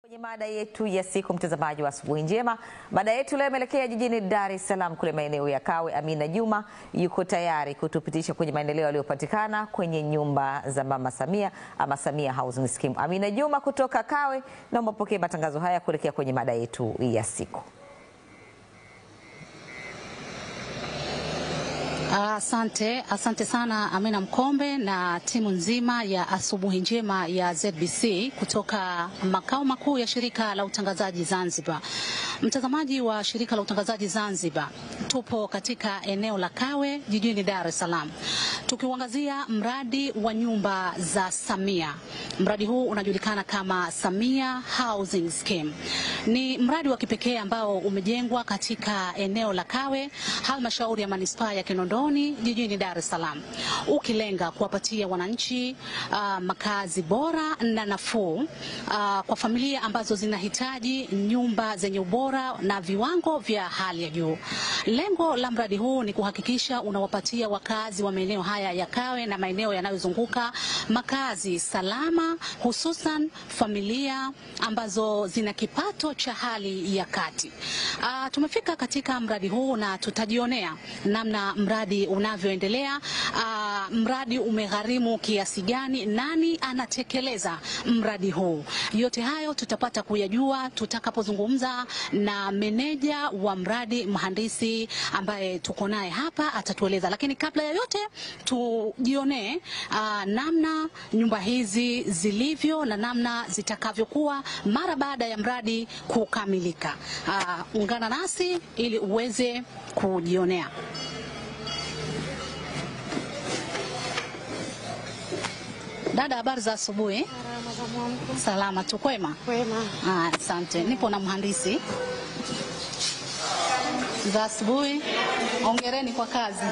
Kwenye mada yetu ya siku, mtazamaji wa Asubuhi Njema, mada yetu leo imeelekea jijini Dar es Salaam kule maeneo ya Kawe. Amina Juma yuko tayari kutupitisha kwenye maendeleo yaliyopatikana kwenye nyumba za Mama Samia ama Samia Housing Scheme. Amina Juma kutoka Kawe, naomba pokea matangazo haya kuelekea kwenye mada yetu ya siku. Asante sana Amina Mkombe na timu nzima ya Asubuhi Njema ya ZBC kutoka makao makuu ya shirika la utangazaji Zanzibar. Mtazamaji wa shirika la utangazaji Zanzibar, tupo katika eneo la Kawe jijini Dar es Salaam, tukiuangazia mradi wa nyumba za Samia. Mradi huu unajulikana kama Samia Housing Scheme. Ni mradi wa kipekee ambao umejengwa katika eneo la Kawe, halmashauri ya manispaa ya Kinondoni jijini Dar es Salaam, ukilenga kuwapatia wananchi makazi bora na nafuu kwa familia ambazo zinahitaji nyumba zenye ubora na viwango vya hali ya juu. Lengo la mradi huu ni kuhakikisha unawapatia wakazi wa maeneo haya ya Kawe na maeneo yanayozunguka makazi salama, hususan familia ambazo zina kipato cha hali ya kati. Tumefika katika mradi huu na tutajionea namna mradi unavyoendelea, mradi umegharimu kiasi gani, nani anatekeleza mradi huu. Yote hayo tutapata kuyajua tutakapozungumza na meneja wa mradi, mhandisi ambaye tuko naye hapa, atatueleza. Lakini kabla ya yote tujionee namna nyumba hizi zilivyo na namna zitakavyokuwa mara baada ya mradi kukamilika. Ungana nasi ili uweze kujionea. Dada, habari za asubuhi? Salama tu, kwema? Kwema. Asante. Nipo na mhandisi. Za asubuhi. Hongereni kwa kazi.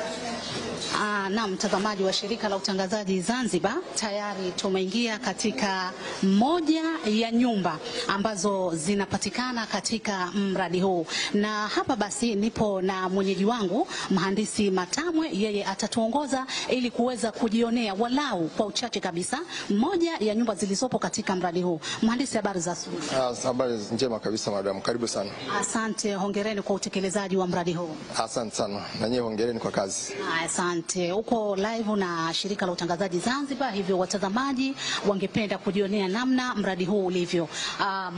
Na mtazamaji wa shirika la utangazaji Zanzibar, tayari tumeingia katika moja ya nyumba ambazo zinapatikana katika mradi huu. Na hapa basi nipo na mwenyeji wangu mhandisi Matamwe, yeye atatuongoza ili kuweza kujionea walau kwa uchache kabisa moja ya nyumba zilizopo katika mradi huu. Mhandisi, habari za asubuhi? Habari njema kabisa madam, karibu sana. Asante, hongereni kwa utekelezaji wa mradi huu. Asante sana, na nyinyi hongereni kwa kazi. Asante. Uko live na shirika la utangazaji Zanzibar, hivyo watazamaji wangependa kujionea namna mradi huu ulivyo,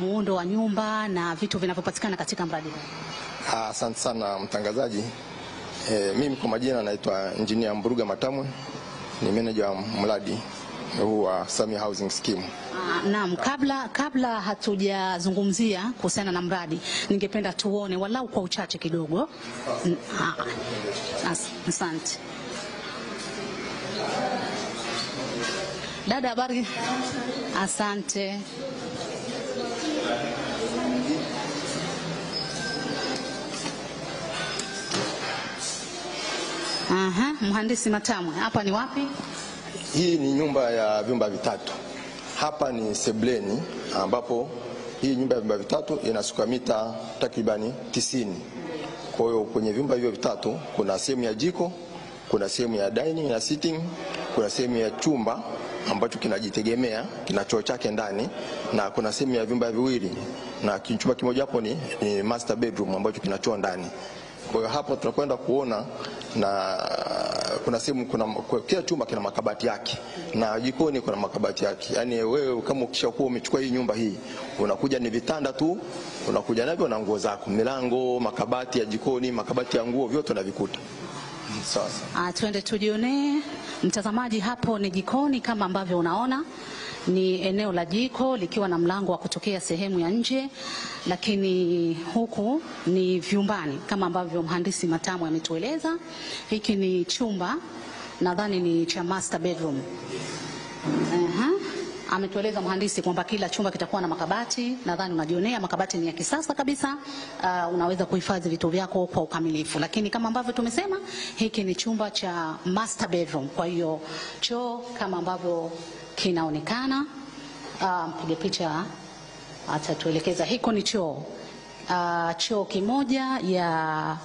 muundo wa nyumba na vitu vinavyopatikana katika mradi huu. Asante sana mtangazaji. Mimi kwa majina naitwa Engineer Mburuga Matamwe, ni manager wa mradi huu wa Samia Housing Scheme. Naam, kabla hatujazungumzia kuhusiana na mradi, ningependa tuone walau kwa uchache kidogo. Asante. Dada, habari? Asante. Mhandisi Matamwe, hapa ni wapi? Hii ni nyumba ya vyumba vitatu. Hapa ni sebleni, ambapo hii nyumba ya vyumba vitatu ina square mita takribani 90. Kwa hiyo kwenye vyumba hivyo vitatu kuna sehemu ya jiko, kuna sehemu ya dining na sitting, kuna sehemu ya chumba ambacho kinajitegemea, kina choo chake ndani, na kuna sehemu ya vyumba viwili, na chumba kimoja hapo ni master bedroom ambacho kina choo ndani. Kwa hiyo hapo tunakwenda kuona, na kuna sehemu, kila chumba kina makabati yake, na jikoni kuna makabati yake. Yaani wewe kama ukishakuwa umechukua hii nyumba hii, unakuja ni vitanda tu, unakuja navyo na nguo zako, milango, makabati ya jikoni, makabati ya nguo, vyote unavikuta. Sasa twende tujione. Mtazamaji, hapo ni jikoni kama ambavyo unaona. Ni eneo la jiko likiwa na mlango wa kutokea sehemu ya nje, lakini huku ni vyumbani kama ambavyo mhandisi Matamwe ametueleza. Hiki ni chumba, nadhani ni cha master bedroom. Ametueleza mhandisi kwamba kila chumba kitakuwa na makabati. Nadhani unajionea makabati ni ya kisasa kabisa, unaweza kuhifadhi vitu vyako kwa ukamilifu. Lakini kama ambavyo tumesema, hiki ni chumba cha master bedroom. Kwa hiyo choo kama ambavyo kinaonekana, mpige picha atatuelekeza. Hiko ni choo, choo kimoja ya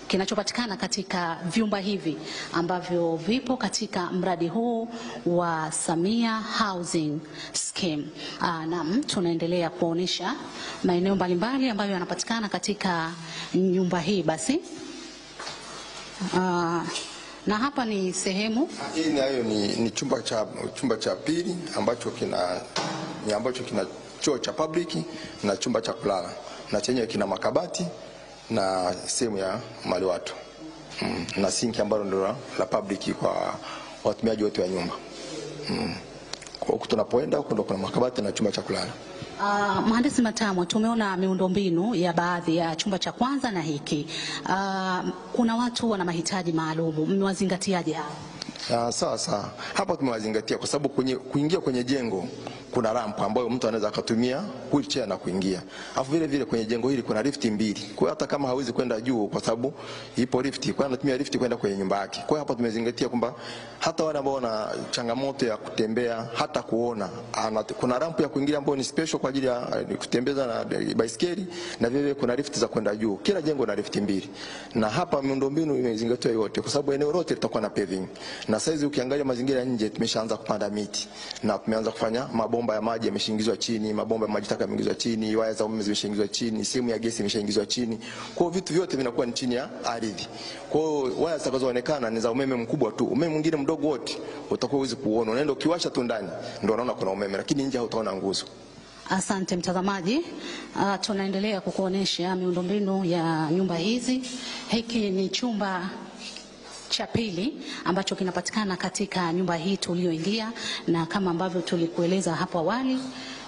kinachopatikana katika vyumba hivi ambavyo vipo katika mradi huu wa Samia Housing Scheme. Na tunaendelea kuonesha maeneo mbalimbali ambayo yanapatikana katika nyumba hii basi. Na hapa ni sehemu hii nayo ni chumba cha pili ambacho kina choo cha public na chumba cha kulala, na chenye kina makabati na sehemu ya maliwato na sinki ambalo ndio la public kwa watumiaji wote wa nyumba. Kwa huko tunapoenda huko kuna makabati na chumba cha kulala. Mhandisi Matamwe, tumeona miundombinu ya baadhi ya chumba cha kwanza na hiki. Kuna watu wana mahitaji maalum, mmewazingatiaje hapa? Sawa. Hapa tumewazingatia kwa sababu kuingia kwenye jengo kuna ramp ambayo mtu anaweza akatumia wheelchair na kuingia. Alafu vile kwenye jengo hili kuna lift mbili. Kwa hiyo hata kama hawezi kwenda juu kwa sababu ipo lift, kwa hiyo anatumia lift kwenda kwenye nyumba yake. Kwa hiyo hapa tumezingatia kwamba hata wale ambao wana changamoto ya kutembea hata kuona, kuna ramp ya kuingia ambayo ni special kwa ajili ya kutembeza na baiskeli, na vile kuna lift za kwenda juu. Kila jengo na lift mbili. Na hapa miundombinu imezingatiwa yote kwa sababu eneo lote litakuwa na paving. Na sasa ukiangalia mazingira nje tumeshaanza kupanda miti na tumeanza kufanya mabomba ya maji yameshingizwa chini, mabomba ya maji taka yameshingizwa chini, waya za umeme zimeshingizwa chini, sehemu ya gesi imeshingizwa chini. Kwa hiyo vitu vyote vinakuwa ni chini ya ardhi. Kwa hiyo waya zitakazoonekana ni za umeme mkubwa tu. Umeme mwingine mdogo wote utakuwa huwezi kuona. Unaenda ukiwasha tu ndani ndio unaona kuna umeme, lakini nje hautaona nguzo. Asante mtazamaji. Tunaendelea kukuonesha miundombinu ya nyumba hizi. Hiki ni chumba cha pili ambacho kinapatikana katika nyumba hii tulioingia, na kama ambavyo tulikueleza hapo awali,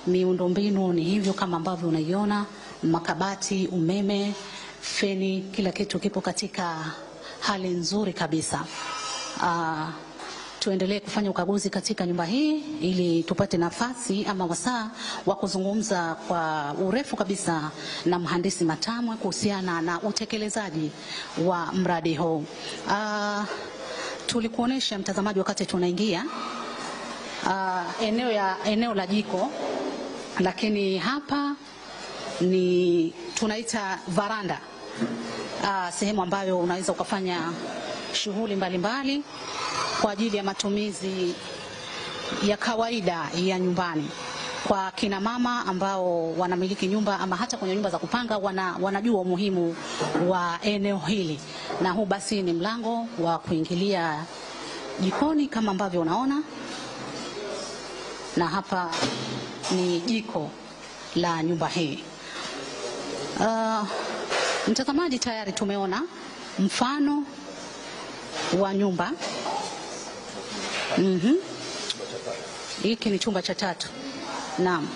miundombinu ni hivyo kama ambavyo unaiona: makabati, umeme, feni, kila kitu kipo katika hali nzuri kabisa. Tuendelee kufanya ukaguzi katika nyumba hii ili tupate nafasi ama wasaa wa kuzungumza kwa urefu kabisa na mhandisi Matamwe kuhusiana na utekelezaji wa mradi huu. Tulikuonesha mtazamaji wakati tunaingia eneo la jiko, lakini hapa ni tunaita varanda, sehemu ambayo unaweza ukafanya shughuli mbalimbali kwa ajili ya matumizi ya kawaida ya nyumbani. Kwa kina mama ambao wanamiliki nyumba ama hata kwenye nyumba za kupanga wanajua umuhimu wa eneo hili. Na huu basi ni mlango wa kuingilia jikoni kama ambavyo unaona, na hapa ni jiko la nyumba hii. Mtazamaji, tayari tumeona mfano wa nyumba. Hiki ni chumba cha tatu. Naam.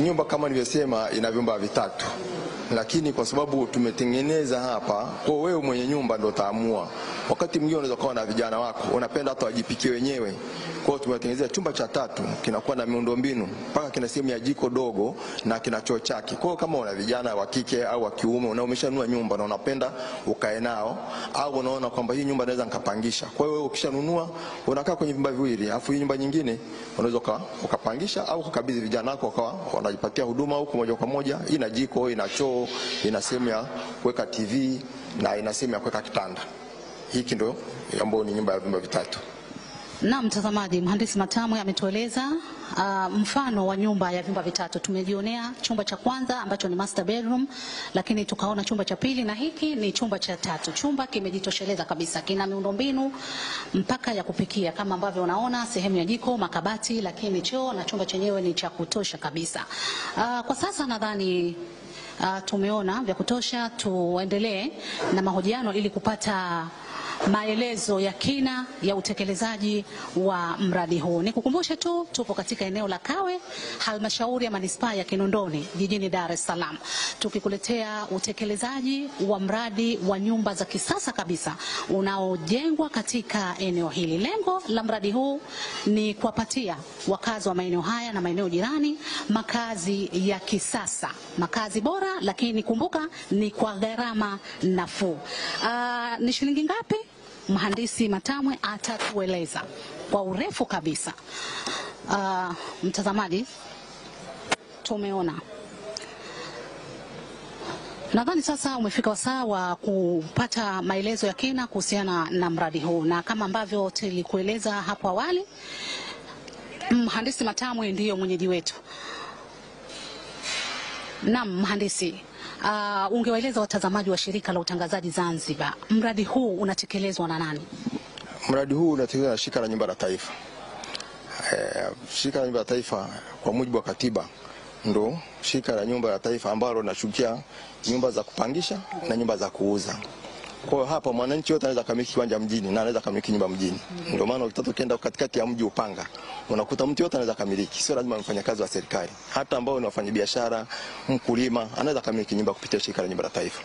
Nyumba kama nilivyosema ina vyumba vitatu, lakini kwa sababu tumetengeneza hapa, kwa wewe mwenye nyumba ndio utaamua. Wakati mwingine unaweza kuwa na vijana wako unapenda hata wajipikie wenyewe. Kwa hiyo tumetengenezea chumba cha tatu kinakuwa na miundombinu mpaka kina sehemu ya jiko dogo na kina choo chake. Kwa hiyo kama una vijana wa kike au wa kiume na umeshanunua nyumba na unapenda ukae nao, au unaona kwamba hii nyumba naweza nikapangisha, kwa hiyo wewe ukishanunua unakaa kwenye vyumba viwili, afu hii nyumba nyingine unaweza ukapangisha au kukabidhi vijana wako wakawa wanajipatia huduma huko moja kwa moja. Ina jiko, ina choo, ina sehemu ya kuweka TV na ina sehemu ya kuweka kitanda. Hiki ndio ambayo ni nyumba ya vyumba vitatu. Na mtazamaji, mhandisi Matamwe ametueleza mfano wa nyumba ya vyumba vitatu. Tumejionea chumba cha kwanza ambacho ni master bedroom, lakini tukaona chumba cha pili, na hiki ni chumba cha tatu. Chumba kimejitosheleza kabisa, kina miundombinu mpaka ya kupikia kama ambavyo unaona, sehemu ya jiko, makabati, lakini choo na chumba chenyewe ni cha kutosha kabisa. Kwa sasa nadhani tumeona vya kutosha. Tuendelee na mahojiano ili kupata maelezo ya kina ya utekelezaji wa mradi huu. Nikukumbushe tu tupo katika eneo la Kawe, halmashauri ya manispaa ya Kinondoni, jijini Dar es Salaam, tukikuletea utekelezaji wa mradi wa nyumba za kisasa kabisa unaojengwa katika eneo hili. Lengo la mradi huu ni kuwapatia wakazi wa maeneo haya na maeneo jirani makazi ya kisasa, makazi bora, lakini kumbuka ni kwa gharama nafuu. Ni shilingi ngapi? Mhandisi Matamwe atatueleza kwa urefu kabisa. Mtazamaji, tumeona Nadhani sasa umefika wasaa wa kupata maelezo ya kina kuhusiana na mradi huu, na kama ambavyo tulikueleza hapo awali, Mhandisi Matamwe ndiyo mwenyeji wetu. Naam, mhandisi, ungewaeleza watazamaji wa shirika la utangazaji Zanzibar, mradi huu unatekelezwa na nani? Mradi huu unatekelezwa na Shirika la Nyumba la Taifa. Shirika la Nyumba la Taifa kwa mujibu wa katiba ndo Shirika la Nyumba la Taifa ambalo linashughulikia nyumba za kupangisha na nyumba za kuuza. Kwa hiyo hapa mwananchi yote anaweza kumiliki kiwanja mjini na anaweza kumiliki nyumba mjini. Ndio maana ukitaka katikati ya mji Upanga, unakuta mtu yote anaweza kumiliki, sio lazima mfanyakazi wa serikali. Hata ambao ni wafanyabiashara, mkulima anaweza kumiliki nyumba kupitia Shirika la Nyumba la Taifa.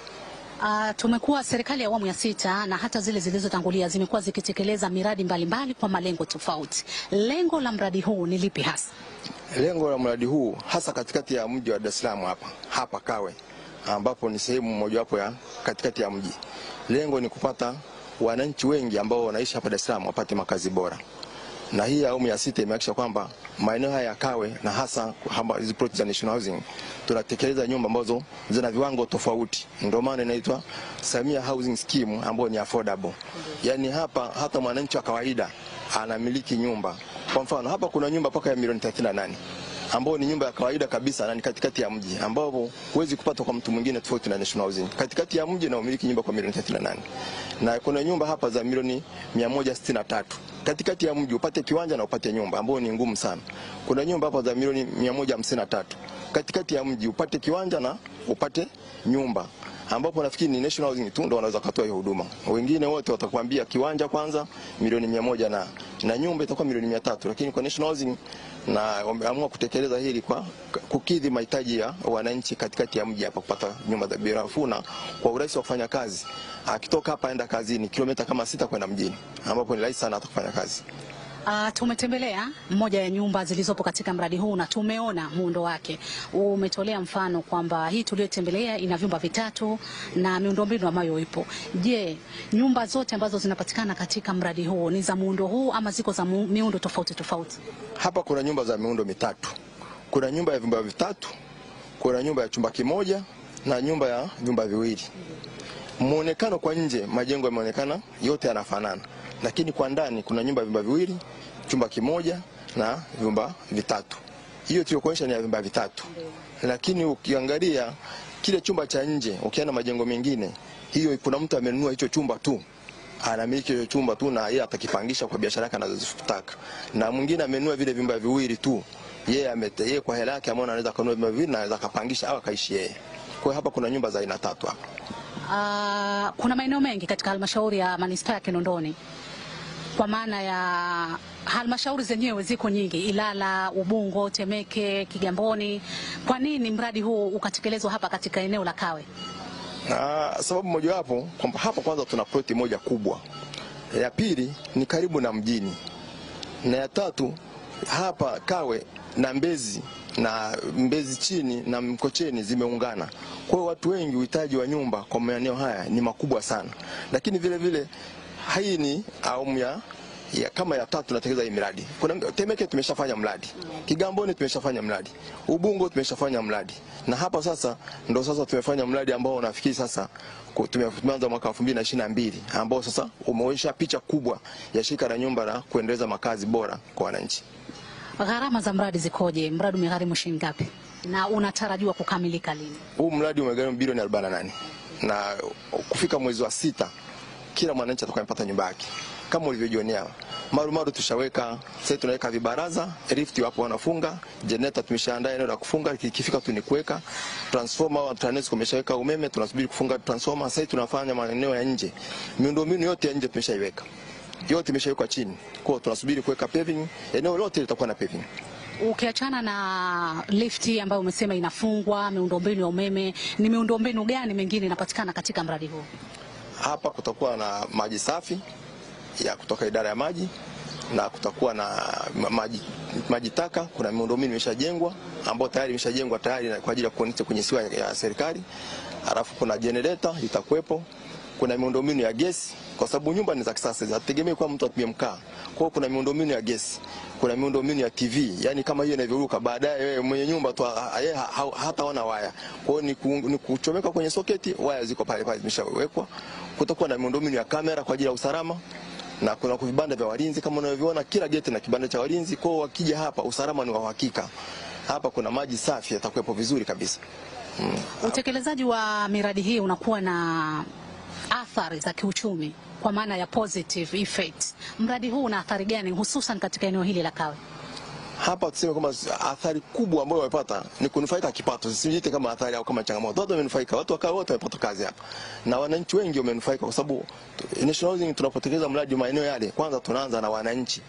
Tumekuwa serikali ya awamu ya 6 na hata zile zilizotangulia zimekuwa zikitekeleza miradi mbalimbali kwa malengo tofauti. Lengo la mradi huu ni lipi hasa? Lengo la mradi huu hasa katikati ya mji wa Dar es Salaam hapa Kawe, ambapo ni sehemu mojawapo ya katikati ya mji. Lengo ni kupata wananchi wengi ambao wanaishi hapa Dar es Salaam wapate makazi bora. Na hii awamu ya 6 imehakikisha kwamba maeneo haya ya Kawe na hasa hizo project za National Housing tunatekeleza nyumba ambazo zina viwango tofauti. Ndio maana inaitwa Samia Housing Scheme ambayo ni affordable. Yaani hapa hata mwananchi wa kawaida anamiliki nyumba. Kwa mfano hapa kuna nyumba paka ya milioni 38 ambao ni nyumba ya kawaida kabisa na ni katikati ya mji, ambao huwezi kupata kwa mtu mwingine tofauti na National Housing. Katikati ya mji na umiliki nyumba kwa milioni 38. Na kuna nyumba hapa za milioni 163. Katikati ya mji upate kiwanja na upate nyumba, ambao ni ngumu sana. Kuna nyumba hapa za milioni 153. Katikati ya mji upate kiwanja na upate nyumba, ambapo nafikiri ni National Housing tu ndio wanaweza kutoa hiyo huduma. Wengine wote watakwambia kiwanja kwanza milioni 100 na nyumba itakuwa milioni 300, lakini kwa National Housing na wameamua kutekeleza hili kwa kukidhi mahitaji ya wananchi katikati ya mji hapa, kupata nyumba za bei nafuu na kwa urahisi wa kufanya kazi. Akitoka hapa aenda kazini kilomita kama 6 kwenda mjini, ambapo ni rahisi sana hata kufanya kazi. Tumetembelea moja ya nyumba zilizopo katika mradi huu na tumeona muundo wake. Umetolea mfano kwamba hii tuliyotembelea ina vyumba 3 na miundombinu ambayo ipo. Je, nyumba zote ambazo zinapatikana katika mradi huu ni za muundo huu ama ziko za miundo tofauti tofauti? Hapa kuna nyumba za miundo 3. Kuna nyumba ya vyumba 3, kuna nyumba ya chumba kimoja na nyumba ya vyumba 2. Muonekano kwa nje majengo yameonekana yote yanafanana, lakini kwa ndani kuna nyumba ya vyumba 2, chumba kimoja na vyumba 3. Hiyo tuliokuonyesha ni ya vyumba 3. Lakini ukiangalia kile chumba cha nje, ukiona majengo mengine, hiyo kuna mtu amenunua hicho chumba tu. Anamiliki hicho chumba tu na yeye atakipangisha kwa biashara yake anazotaka. Na mwingine amenunua vile vyumba 2 tu. Yeye kwa hela yake ameona anaweza kununua vyumba 2 na anaweza kupangisha au akaishi yeye. Kwa hiyo hapa kuna nyumba za aina 3 hapa. Kuna maeneo mengi katika halmashauri ya manispaa ya Kinondoni. Kwa maana ya halmashauri zenyewe ziko nyingi, Ilala, Ubungo, Temeke, Kigamboni. Kwa nini mradi huu ukatekelezwa hapa katika eneo la Kawe? Sababu moja wapo kwamba hapa kwanza tuna ploti moja kubwa. Ya pili ni karibu na mjini. Na ya tatu hapa Kawe na Mbezi chini na Mkocheni zimeungana. Kwa hiyo watu wengi uhitaji wa nyumba kwa maeneo haya ni makubwa sana. Lakini vile vile hii ni awamu ya kama ya 3 tunatekeleza hii miradi. Kuna Temeke tumeshafanya mradi. Kigamboni tumeshafanya mradi. Ubungo tumeshafanya mradi. Na hapa sasa ndo sasa tumefanya mradi ambao unafikiri sasa tumeanza mwaka 2022 ambao sasa umeonyesha picha kubwa ya Shirika la Nyumba la kuendeleza makazi bora kwa wananchi. Gharama za mradi zikoje? Mradi umegharimu shilingi ngapi? Na unatarajiwa kukamilika lini? Huu mradi umegharimu bilioni 48. Na kufika mwezi wa 6 kila mwananchi atakayepata nyumba yake. Kama ulivyojionea, marumaru tushaweka, sasa tunaweka vibaraza, lift wapo wanafunga, generator tumeshaandaa eneo la kufunga, ikifika tu ni kuweka transformer wa TANESCO tumeshaweka umeme, tunasubiri kufunga transformer. Sasa tunafanya maeneo ya nje. Miundombinu yote ya nje tumeshaiweka. Yote imeshawekwa chini. Kwa hiyo tunasubiri kuweka paving, eneo lote litakuwa na paving. Ukiachana na lifti ambayo umesema inafungwa, miundombinu ya umeme, ni miundombinu gani mengine inapatikana katika mradi huu? Hapa kutakuwa na maji safi ya kutoka idara ya maji na kutakuwa na maji taka. Kuna miundombinu imeshajengwa ambayo tayari imeshajengwa tayari kwa ajili ya kuonekana kwenye siwa ya serikali. Alafu kuna generator itakuwepo. Kuna miundombinu ya gesi kwa sababu nyumba ni za kisasa, hategemei kwa mtu atumie mkaa. Kwa hiyo kuna miundombinu ya gesi, kuna miundombinu ya TV, yani kama hiyo inavyoruka, baadaye wewe mwenye nyumba tu hataona waya. Kwa hiyo ni kuchomeka kwenye soketi, waya ziko pale pale zimeshawekwa. Kutakuwa na miundombinu ya kamera kwa ajili ya usalama, na kuna vibanda vya walinzi kama unavyoona, kila geti na kibanda cha walinzi. Kwa hiyo wakija hapa usalama ni wa uhakika. Hapa kuna maji safi, yatakuwepo vizuri kabisa. Utekelezaji wa miradi hii unakuwa na athari za kiuchumi kwa maana ya positive effects. Mradi huu una athari gani hususan katika eneo hili la Kawe? Hapa tuseme kwamba athari kubwa ambayo wamepata ni kunufaika kipato. Sisijiite kama athari au kama changamoto. Watu wamenufaika, watu wakao wote wamepata kazi hapa. Na wananchi wengi wamenufaika kwa sababu National Housing tunapotekeleza mradi maeneo yale, kwanza tunaanza na wananchi.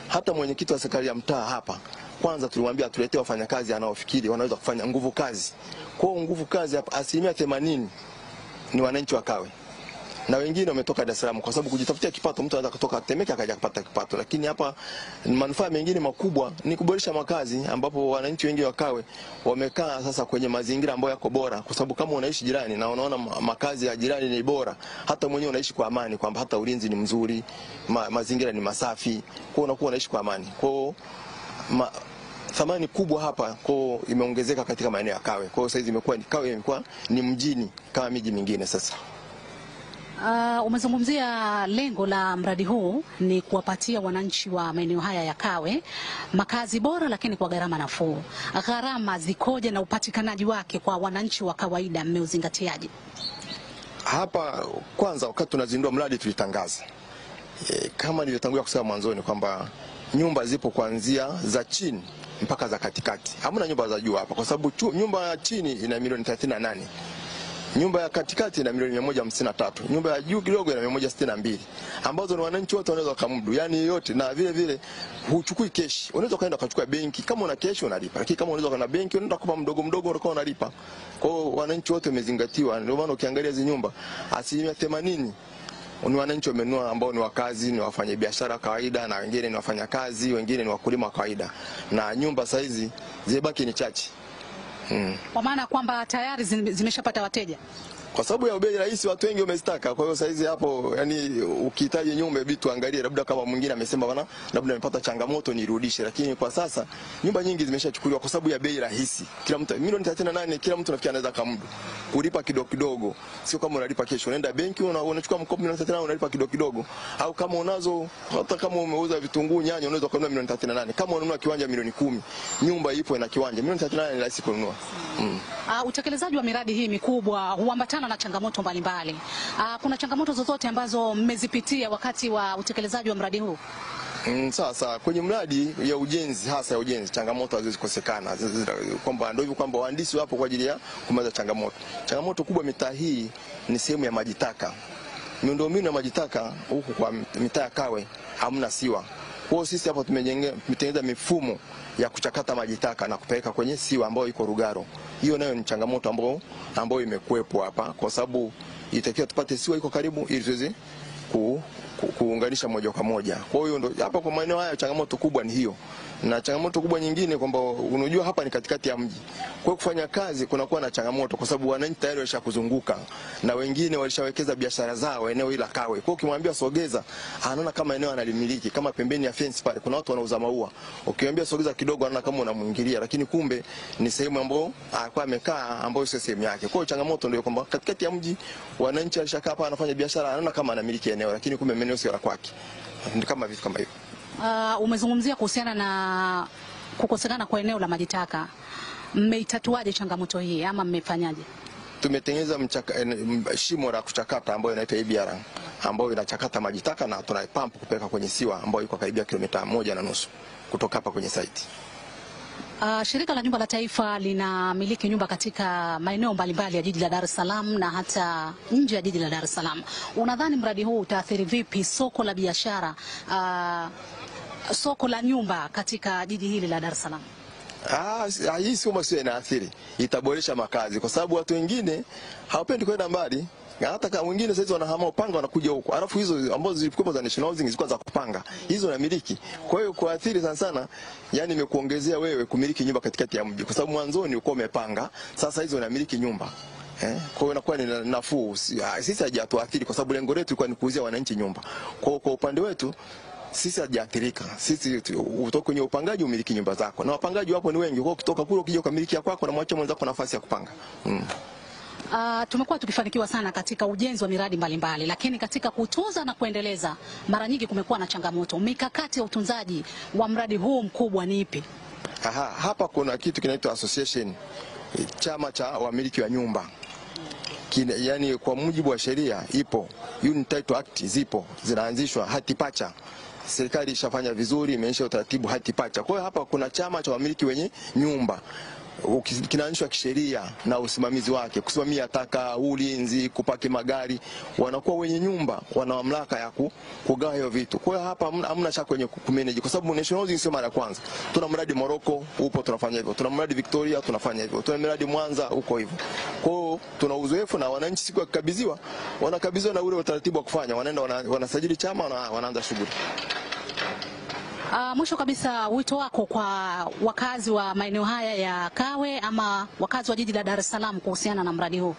Hata mwenyekiti wa serikali ya mtaa hapa, kwanza tulimwambia tuletee wafanyakazi anaofikiri wanaweza kufanya nguvu kazi. Kwa nguvu kazi hapa 80% ni wananchi wa Kawe. Na wengine wametoka Dar es Salaam kwa sababu kujitafutia kipato, mtu anaweza kutoka Temeke akaja kupata kipato. Lakini hapa manufaa mengine makubwa ni kuboresha makazi, ambapo wananchi wengi wa Kawe wamekaa sasa kwenye mazingira ambayo yako bora, kwa sababu kama unaishi jirani na unaona makazi ya jirani ni bora, hata mwenyewe unaishi kwa amani, kwamba hata ulinzi ni mzuri, mazingira ni masafi, kwa unakuwa unaishi kwa amani. Kwa thamani kubwa hapa kwa imeongezeka katika maeneo ya Kawe. Kwa sasa Kawe imekuwa ni mjini kama miji mingine sasa. Umezungumzia lengo la mradi huu ni kuwapatia wananchi wa maeneo haya ya Kawe makazi bora lakini kwa gharama nafuu. Gharama zikoje na upatikanaji wake kwa wananchi wa kawaida mmeuzingatiaje? Hapa kwanza wakati tunazindua mradi tulitangaza. Kama nilivyotangulia kusema mwanzoni kwamba nyumba zipo kuanzia za chini mpaka za katikati. Hamna nyumba za juu hapa kwa sababu nyumba ya chini ina milioni 38. Nyumba ya katikati ina milioni 153, nyumba ya juu kidogo ina 162, ambazo ni wananchi wote wanaweza kumudu, yani yote. Na vile vile huchukui keshi, unaweza kaenda kuchukua benki, kama una keshi unalipa, lakini kama unaweza kana benki unaenda kupa mdogo mdogo unakuwa unalipa. Kwa hiyo wananchi wote wamezingatiwa. Ndio maana ukiangalia hizo nyumba 80% ni wananchi wamenunua, ambao ni wakazi, ni wafanyabiashara kawaida, na wengine ni wafanyakazi, wengine ni wakulima kawaida, na nyumba saizi zibaki ni chache. Kwa maana kwamba tayari zimeshapata wateja. Kwa sababu ya bei rahisi watu wengi wamezitaka. Kwa hiyo saizi hapo, yani ukihitaji nyumba hebu tuangalie, labda kama mwingine amesema bana labda nimepata changamoto nirudishe, lakini kwa sasa nyumba nyingi zimeshachukuliwa kwa sababu ya bei rahisi. Kila mtu milioni 38, kila mtu nafikiri anaweza kumudu. Kulipa kidogo kidogo. Sio kama unalipa kesho, unaenda benki unachukua mkopo milioni 38 unalipa kidogo kidogo. Au kama unazo, hata kama umeuza vitunguu, nyanya, unaweza kununua milioni 38. Kama unanunua kiwanja milioni 10, nyumba ipo ina kiwanja, milioni 38 ni rahisi kununua. Utekelezaji wa miradi hii mikubwa huambatana na changamoto mbalimbali. Kuna changamoto zozote ambazo mmezipitia wakati wa utekelezaji wa mradi huu? Sasa kwenye mradi ya ujenzi, hasa ya ujenzi, changamoto haziwezi kukosekana. Kwamba ndio hivyo kwamba wahandisi wapo kwa ajili ya kumaliza changamoto. Changamoto kubwa mitaa hii ni sehemu ya maji taka. Miundombinu ya maji taka huku kwa mitaa ya Kawe hamna siwa. Kwa hiyo sisi hapa tumetengeneza mifumo ya kuchakata maji taka na kupeleka kwenye siwa ambayo iko Rugaro. Hiyo nayo ni changamoto ambayo imekuepo hapa, kwa sababu itakiwa tupate siwa iko karibu ili tuweze kuunganisha moja kwa moja. Kwa hiyo ndo hapa kwa maeneo haya changamoto kubwa ni hiyo. Na changamoto kubwa nyingine kwamba unajua hapa ni katikati ya mji. Kwa kufanya kazi kunakuwa na changamoto kwa sababu wananchi tayari washakuzunguka na wengine walishawekeza biashara zao eneo hili la Kawe. Kwa hiyo ukimwambia sogeza, anaona kama eneo analimiliki, kama pembeni ya fence pale kuna watu wanauza maua. Ukimwambia sogeza kidogo anaona kama unamuingilia, lakini kumbe ni sehemu ambayo alikuwa amekaa ambayo sio sehemu yake. Kwa hiyo changamoto ndio kwamba katikati ya mji wananchi walishakaa hapa anafanya biashara, anaona kama anamiliki eneo, lakini kumbe eneo sio la kwake. Ndio kama vitu kama hivyo. Umezungumzia kuhusiana na kukosekana kwa eneo la maji taka. Mmeitatuaje changamoto hii ama mmefanyaje? Tumetengeneza shimo la kuchakata ambayo inaitwa IBR, ambayo inachakata maji taka na tuna pump kupeleka kwenye siwa ambayo iko karibia kilomita 1.5 kutoka hapa kwenye site. Shirika la Nyumba la Taifa linamiliki nyumba katika maeneo mbalimbali ya jiji la Dar es Salaam na hata nje ya jiji la Dar es Salaam. Unadhani mradi huu utaathiri vipi soko la biashara, soko la nyumba katika jiji hili la Dar es Salaam? Hii sio inaathiri. Itaboresha makazi kwa sababu watu wengine hawapendi kwenda mbali. Hata kama wengine sasa wanahama Upanga wanakuja huko. Alafu hizo ambazo zilikuwa za National Housing zilikuwa za kupanga. Hizo unamiliki. Kwa hiyo kuathiri sana yani imekuongezea wewe kumiliki nyumba katikati ya mji. Kwa sababu mwanzoni ulikuwa umepanga, sasa hizo unamiliki nyumba. Kwa hiyo inakuwa ni nafuu. Sisi hajatuathiri kwa sababu lengo letu lilikuwa ni kuuzia wananchi nyumba. Kwa upande wetu sisi hajaathirika. Sisi utoka kwenye upangaji umiliki nyumba zako. Na wapangaji wapo ni wengi. Kwa hiyo kutoka kule ukija kumiliki kwako na mwache mwenzako nafasi ya kupanga. Tumekuwa tukifanikiwa sana katika ujenzi wa miradi mbalimbali, lakini katika kutunza na kuendeleza mara nyingi kumekuwa na changamoto. Mikakati ya utunzaji wa mradi huu mkubwa ni ipi? Hapa kuna kitu kinaitwa association, chama cha wamiliki wa nyumba. Yani kwa mujibu wa sheria ipo, Union Title Act zipo, zinaanzishwa hati pacha. Serikali ishafanya vizuri, imeisha utaratibu hati pacha. Kwa hiyo hapa kuna chama cha wamiliki wenye nyumba. Kinaanzishwa kisheria na usimamizi wake, kusimamia taka, ulinzi, kupaki magari, wanakuwa wenye nyumba, wana mamlaka ya kugawa hiyo vitu. Kwa hiyo hapa hamna shaka kwenye kumanage, kwa sababu National Housing sio mara ya kwanza. Tuna mradi Morocco upo tunafanya hivyo, tuna mradi Victoria tunafanya hivyo, tuna mradi Mwanza uko hivyo. Kwa hiyo tuna uzoefu na wananchi siku wakikabidhiwa, wanakabidhiwa na ule utaratibu wa kufanya, wanaenda wanasajili chama na wanaanza shughuli. Mwisho kabisa, wito wako kwa wakazi wa maeneo haya ya Kawe ama wakazi wa jiji la Dar es Salaam kuhusiana na mradi huu?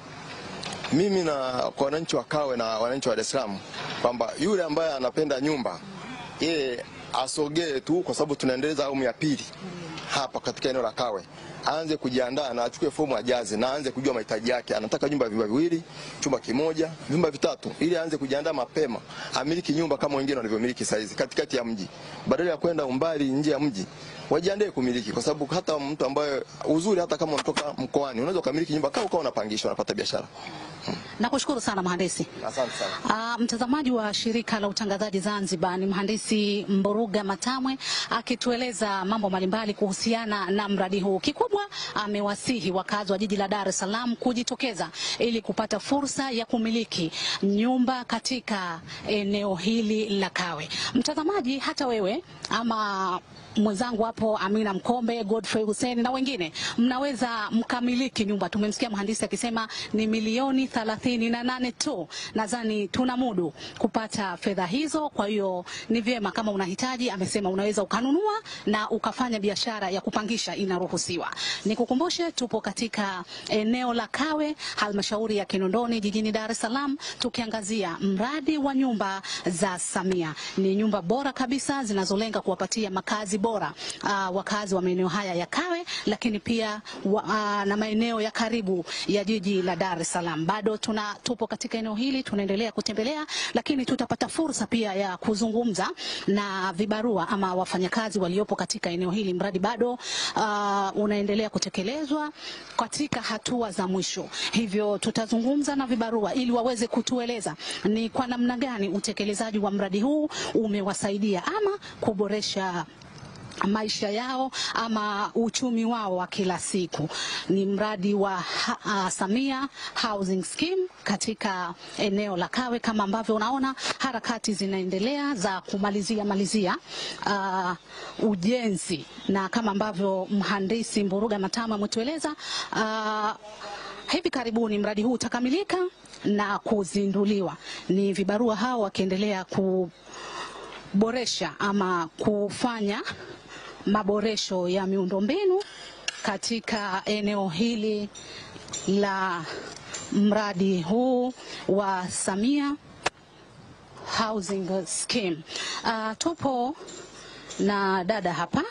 Mimi na kwa wananchi wa Kawe na wananchi wa Dar es Salaam kwamba yule ambaye anapenda nyumba yeye asogee tu, kwa sababu tunaendeleza awamu ya pili hapa katika eneo la Kawe. Aanze kujiandaa na achukue fomu ajaze na aanze kujua mahitaji yake. Anataka nyumba vyumba viwili, chumba kimoja, vyumba vitatu, ili aanze kujiandaa mapema, amiliki nyumba kama wengine wanavyomiliki saizi katikati ya mji. Badala ya kwenda umbali nje ya mji, wajiandae kumiliki, kwa sababu hata mtu ambaye uzuri, hata kama unatoka mkoani, unaweza kumiliki nyumba kama unapangisha, unapata biashara. Nakushukuru sana mhandisi. Asante sana. Mtazamaji wa shirika la utangazaji Zanzibar, ni mhandisi Mburuga Matamwe akitueleza mambo mbalimbali kuhusiana na mradi huu. Kikubwa amewasihi wakazi wa jiji la Dar es Salaam kujitokeza ili kupata fursa ya kumiliki nyumba katika eneo hili la Kawe. Mtazamaji, hata wewe ama mwenzangu hapo Amina Mkombe, Godfrey Hussein na wengine, mnaweza mkamiliki nyumba. Tumemsikia mhandisi akisema ni milioni 38 tu. Nadhani tunamudu kupata fedha hizo. Kwa hiyo ni vyema kama unahitaji, amesema unaweza ukanunua na ukafanya biashara ya kupangisha, inaruhusiwa. Nikukumbushe tupo katika eneo la Kawe, halmashauri ya Kinondoni, jijini Dar es Salaam, tukiangazia mradi wa nyumba za Samia. Ni nyumba bora kabisa zinazolenga kuwapatia makazi bora wakazi wa maeneo haya ya Kawe, lakini pia na maeneo ya karibu ya jiji la Dar es Salaam. Bado tupo katika eneo hili, tunaendelea kutembelea, lakini tutapata fursa pia ya kuzungumza na vibarua ama wafanyakazi waliopo katika eneo hili. Mradi bado unaendelea kutekelezwa katika hatua za mwisho, hivyo tutazungumza na vibarua ili waweze kutueleza ni kwa namna gani utekelezaji wa mradi huu umewasaidia ama kuboresha maisha yao ama uchumi wao wa kila siku. Ni mradi wa Samia Housing Scheme katika eneo la Kawe. Kama ambavyo unaona, harakati zinaendelea za kumalizia ujenzi, na kama ambavyo mhandisi Mburuga Matamwe ametueleza, hivi karibuni mradi huu utakamilika na kuzinduliwa. Ni vibarua hao wakiendelea kuboresha ama kufanya maboresho ya miundombinu katika eneo hili la mradi huu wa Samia Housing Scheme. Tupo na dada hapa.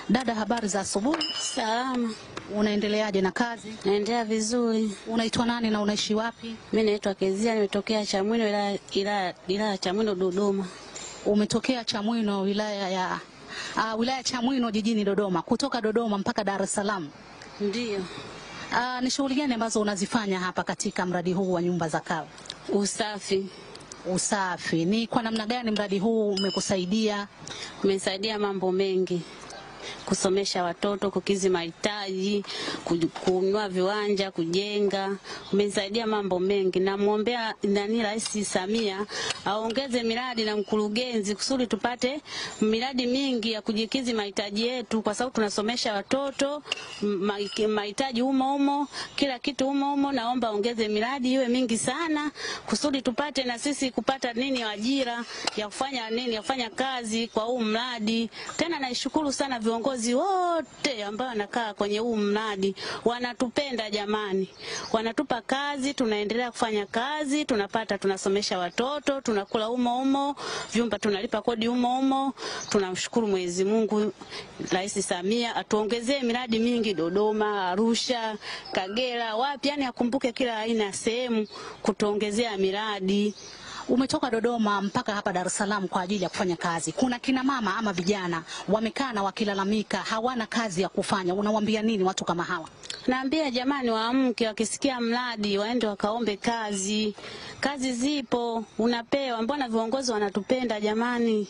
Dada, habari za asubuhi? Salama. Unaendeleaje na kazi? Naendelea vizuri. Unaitwa nani na unaishi wapi? Mimi naitwa Kezia, nimetokea Chamwino, wilaya Chamwino, Dodoma. Umetokea Chamwino, wilaya Chamwino jijini Dodoma. Kutoka Dodoma mpaka Dar es Salaam? Ndio. Ni shughuli gani ambazo unazifanya hapa katika mradi huu wa nyumba za Kawe? Usafi. Usafi. Ni kwa namna gani mradi huu umekusaidia? Umesaidia mambo mengi. Kusomesha watoto, kukizi mahitaji, kununua viwanja, kujenga. Umesaidia mambo mengi. Namuombea Rais Samia aongeze miradi na mkurugenzi kusudi tupate miradi mingi ya kujikizi mahitaji yetu, kwa sababu tunasomesha watoto, mahitaji humo, kila kitu humo. Naomba ongeze miradi iwe mingi sana kusudi tupate na sisi kupata ajira ya kufanya kazi kwa huu mradi. Tena naishukuru sana viongozi wote ambao wanakaa kwenye huu mradi wanatupenda jamani. Wanatupa kazi, tunaendelea kufanya kazi, tunasomesha watoto, tunakula umo, vyumba tunalipa kodi umo. Tunamshukuru Mwenyezi Mungu Rais Samia atuongezee miradi mingi Dodoma, Arusha, Kagera, wapi, yani akumbuke kila aina ya sehemu kutuongezea miradi. Umetoka Dodoma mpaka hapa Dar es Salaam kwa ajili ya kufanya kazi. Kuna kina mama ama vijana wamekaa na wakilalamika hawana kazi ya kufanya. Unawaambia nini watu kama hawa? Naambia jamani, waamke, wakisikia mradi waende wakaombe kazi. Kazi zipo, unapewa. Mbona viongozi wanatupenda jamani?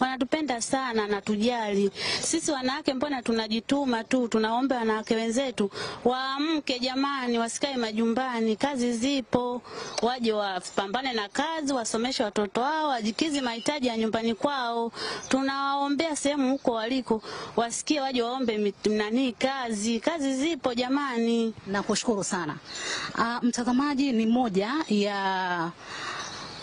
Wanatupenda sana na tujali. Sisi wanawake mbona tunajituma tu, tunaomba wanawake wenzetu waamke jamani, wasikae majumbani. Kazi zipo, waje wapambane na kazi, wasomeshe watoto wao, wajikizi mahitaji ya nyumbani kwao. Tunawaombea sehemu huko waliko, wasikie waje waombe kazi. Kazi zipo jamani. Nakushukuru sana. Mtazamaji ni mmoja ya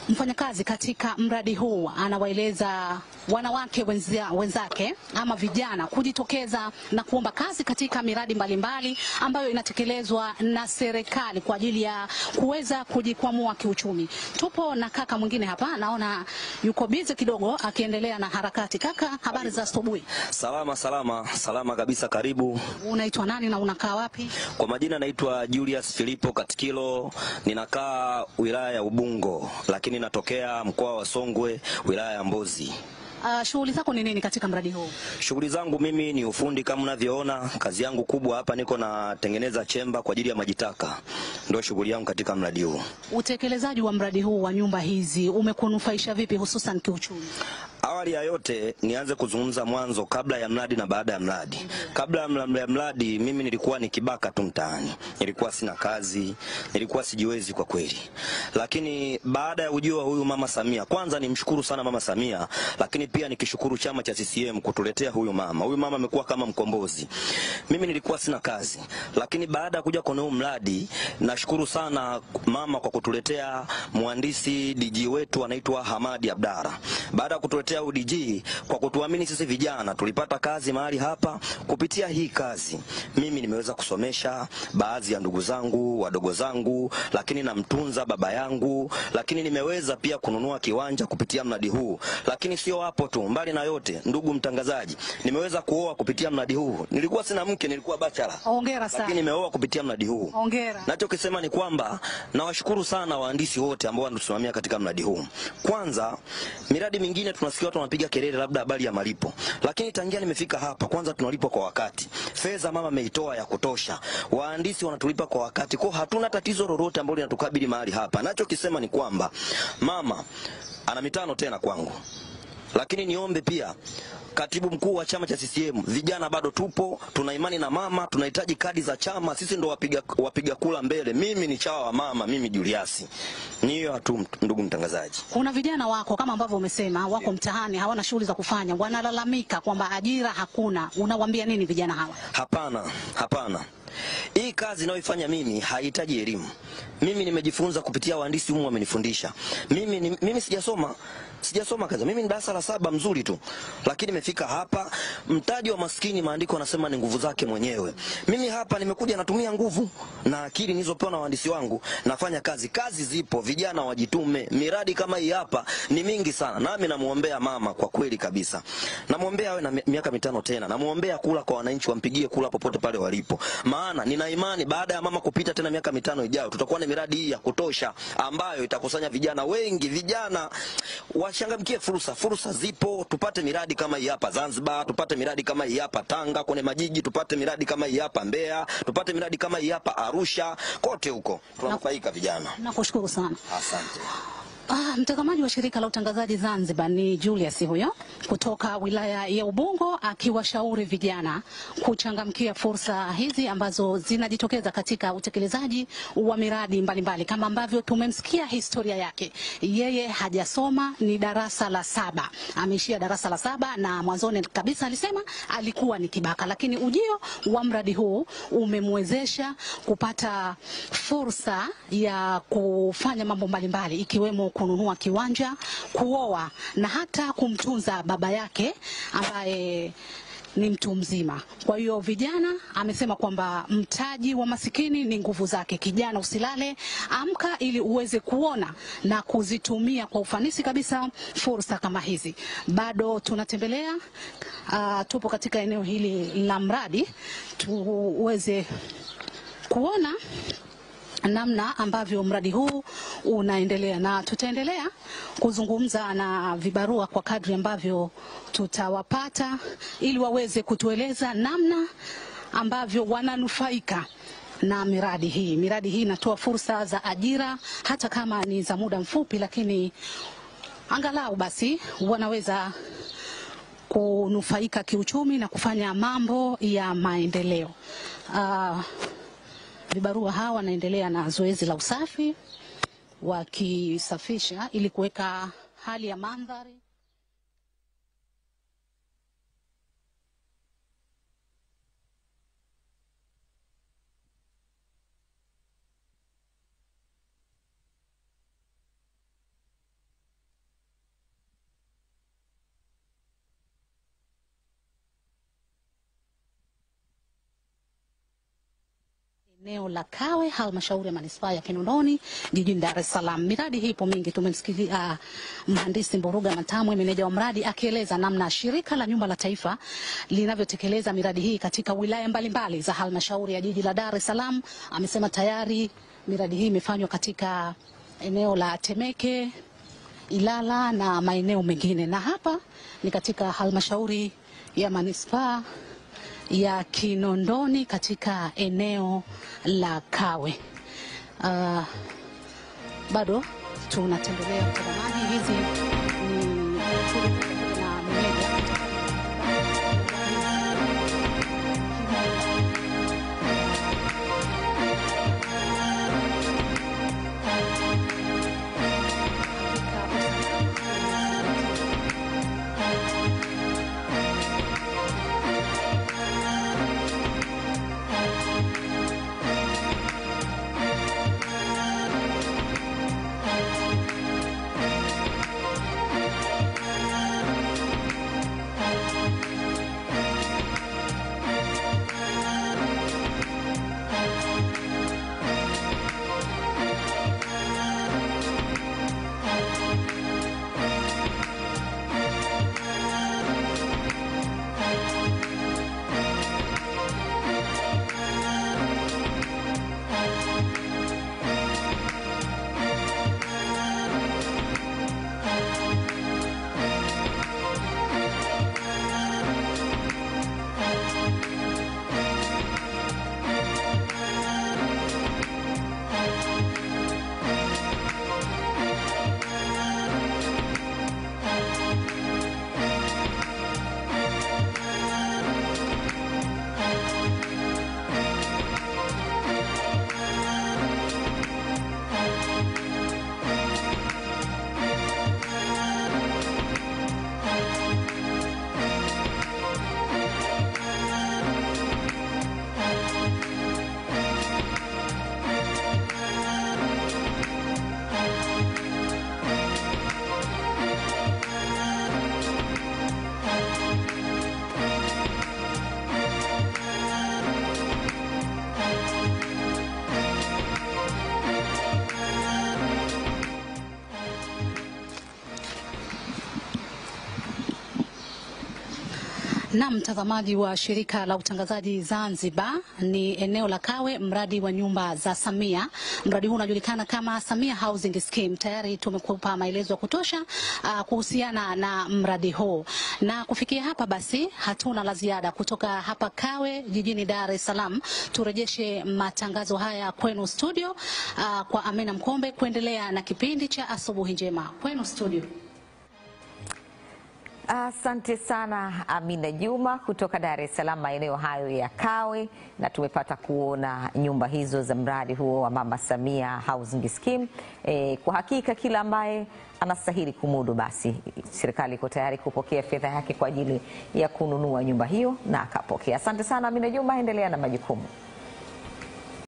mfanyakazi katika mradi huu, anawaeleza wanawake wenzake ama vijana kujitokeza na kuomba kazi katika miradi mbalimbali ambayo inatekelezwa na serikali kwa ajili ya kuweza kujikwamua kiuchumi. Tupo na kaka mwingine hapa, naona yuko busy kidogo akiendelea na harakati. Kaka, habari za asubuhi? Salama kabisa, karibu. Unaitwa nani na unakaa wapi? Kwa majina naitwa Julius Filipo Katikilo, ninakaa wilaya ya Ubungo, lakini natokea mkoa wa Songwe, wilaya ya Mbozi. Shughuli zako ni nini katika mradi huu? Shughuli zangu mimi ni ufundi kama unavyoona. Kazi yangu kubwa hapa niko natengeneza chemba kwa ajili ya majitaka. Ndio shughuli yangu katika mradi huu. Utekelezaji wa mradi huu wa nyumba hizi umekunufaisha vipi hususan kiuchumi? Awali ya yote nianze kuzungumza mwanzo kabla ya mradi na baada ya mradi. Kabla ya mradi mimi nilikuwa nikibaka tu mtaani. Nilikuwa sina kazi, nilikuwa sijiwezi kwa kweli. Lakini baada ya ujio wa huyu Mama Samia, kwanza nimshukuru sana Mama Samia, lakini pia nikishukuru chama cha CCM kutuletea huyu mama. Huyu mama amekuwa kama mkombozi. Mimi nilikuwa sina kazi, lakini baada ya kuja kwa huu mradi, nashukuru sana mama kwa kutuletea mhandisi DG wetu anaitwa Hamadi Abdara. Baada ya kutuletea DG kwa kutuamini sisi vijana, tulipata kazi mahali hapa. Kupitia hii kazi mimi nimeweza kusomesha baadhi ya ndugu zangu, wadogo zangu, lakini namtunza baba yangu, lakini nimeweza pia kununua kiwanja kupitia mradi huu. Lakini sio hapo tu, mbali na yote ndugu mtangazaji, nimeweza kuoa kupitia mradi huu. Nilikuwa sina mke, nilikuwa bachelor. Hongera sana. Lakini nimeoa kupitia mradi huu. Hongera. Nachokisema ni kwamba nawashukuru sana wahandisi wote ambao wanatusimamia katika mradi huu. Kwanza miradi mingine tunasikia watu wanapiga kelele labda habari ya malipo, lakini tangia nimefika hapa kwanza tunalipwa kwa wakati. Fedha mama ameitoa ya kutosha. Wahandisi wanatulipa kwa wakati. Kwa hatuna tatizo lolote ambalo linatukabili mahali hapa. Nachokisema ni kwamba mama ana mitano tena kwangu. Lakini niombe pia katibu mkuu wa chama cha CCM, vijana bado tupo, tuna imani na mama, tunahitaji kadi za chama, sisi ndo wapiga kula mbele. Mimi ni chawa wa mama, mimi Julius. Ni hiyo tu ndugu mtangazaji. Kuna vijana wako kama ambavyo umesema wako mtaani hawana shughuli za kufanya, wanalalamika kwamba ajira hakuna. Unawaambia nini vijana hawa? Hapana. Hii kazi ninayoifanya mimi haihitaji elimu. Mimi nimejifunza kupitia wahandisi humu wamenifundisha. Mimi sijasoma kazi. Mimi ni darasa la 7 mzuri tu. Lakini nimefika hapa, mtaji wa maskini maandiko yanasema ni nguvu zake mwenyewe. Mimi hapa nimekuja natumia nguvu na akili nilizopewa na wahandisi wangu, nafanya kazi. Kazi zipo, vijana wajitume. Miradi kama hii hapa ni mingi sana. Nami namuombea mama kwa kweli kabisa. Namuombea awe na miaka 5 tena. Namuombea kula kwa wananchi, wampigie kula popote pale walipo. Maana nina imani baada ya mama kupita tena miaka 5 ijayo tutakuwa na miradi hii ya kutosha ambayo itakusanya vijana wengi. Vijana washangamkie fursa zipo, tupate miradi kama hii hapa Zanzibar, tupate miradi kama hii hapa Tanga kwenye majiji, tupate miradi kama hii hapa Mbeya, tupate miradi kama hii hapa Arusha, kote huko tunanufaika vijana. Nakushukuru sana. Asante. Mtazamaji wa shirika la utangazaji Zanzibar, ni Julius huyo kutoka wilaya ya Ubungo akiwashauri vijana kuchangamkia fursa hizi ambazo zinajitokeza katika utekelezaji wa miradi mbalimbali. Kama ambavyo tumemsikia historia yake, yeye hajasoma, ni darasa la 7, ameishia darasa la 7 na mwanzoni kabisa alisema alikuwa ni kibaka, lakini ujio wa mradi huu umemwezesha kupata fursa ya kufanya mambo mbalimbali ikiwemo kununua kiwanja, kuoa na hata kumtunza baba yake ambaye ni mtu mzima. Kwa hiyo vijana, amesema kwamba mtaji wa masikini ni nguvu zake. Kijana usilale, amka ili uweze kuona na kuzitumia kwa ufanisi kabisa fursa kama hizi. Bado tunatembelea, tupo katika eneo hili la mradi tuweze kuona namna ambavyo mradi huu unaendelea, na tutaendelea kuzungumza na vibarua kwa kadri ambavyo tutawapata ili waweze kutueleza namna ambavyo wananufaika na miradi hii. Miradi hii inatoa fursa za ajira hata kama ni za muda mfupi, lakini angalau basi wanaweza kunufaika kiuchumi na kufanya mambo ya maendeleo. Vibarua hawa wanaendelea na zoezi la usafi, wakisafisha ili kuweka hali ya mandhari. Eneo la Kawe, halmashauri ya manispaa ya Kinondoni, jijini Dar es Salaam. Miradi hii ipo mingi. Tumemsikia mhandisi Mburuga Matamwe, meneja wa mradi, akieleza namna shirika la nyumba la taifa linavyotekeleza miradi hii katika wilaya mbalimbali za halmashauri ya jiji la Dar es Salaam. Amesema tayari miradi hii imefanywa katika eneo la Temeke, Ilala na maeneo mengine, na hapa ni katika halmashauri ya manispaa ya Kinondoni katika eneo la Kawe. Bado tunatembelea mtazamaji, hizi ni na meneja Na mtazamaji wa shirika la utangazaji Zanzibar, ni eneo la Kawe, mradi wa nyumba za Samia. Mradi huu unajulikana kama Samia Housing Scheme. Tayari tumekupa maelezo ya kutosha kuhusiana na mradi huu. Na kufikia hapa basi hatuna la ziada kutoka hapa Kawe jijini Dar es Salaam. Turejeshe matangazo haya kwenu studio kwa Amina Mkombe kuendelea na kipindi cha Asubuhi Njema. Kwenu studio. Asante sana Amina Juma kutoka Dar es Salaam, maeneo hayo ya Kawe, na tumepata kuona nyumba hizo za mradi huo wa Mama Samia Housing Scheme. Kwa hakika kila ambaye anastahili kumudu, basi serikali iko tayari kupokea fedha yake kwa ajili ya kununua nyumba hiyo na akapokea. Asante sana Amina Juma, endelea na majukumu.